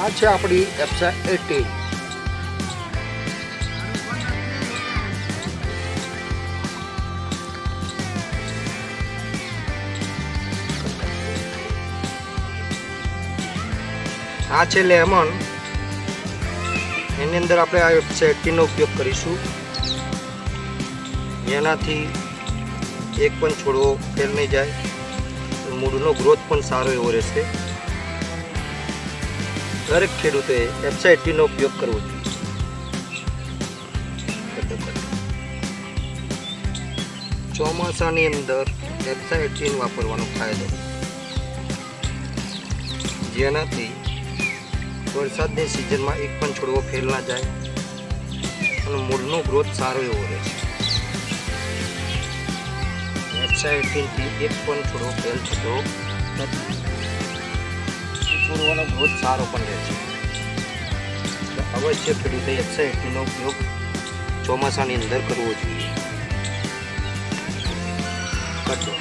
આ છે આપણી એપ્સા 18. આ છે લેમન. એની અંદર આપણે આ એપ્સા 18 નો ઉપયોગ કરીશું, જેનાથી એક પણ છોડવો ફેલ નહીં જાય, મૂળનો ગ્રોથ પણ સારો એવો રહેશે. દરેક ખેડૂતે એપ્સા 18 નો ઉપયોગ કરવો જોઈએ. ચોમાસાની અંદર એપ્સા 18 વાપરવાનો ફાયદો, જેનાથી વરસાદની સિઝનમાં એક પણ છોડવો ફેલ ના જાય અને મૂળનો ગ્રોથ સારો એવો રહે છે. એપ્સા 18 થી એક પણ છોડવો ફેલ થતો નથી. છોડવાનો ગ્રોથ સારો પણ રહે છે. અવશ્ય ખેડૂતે એપ્સા 18 નો ઉપયોગ ચોમાસાની અંદર કરવો જોઈએ. કરજો.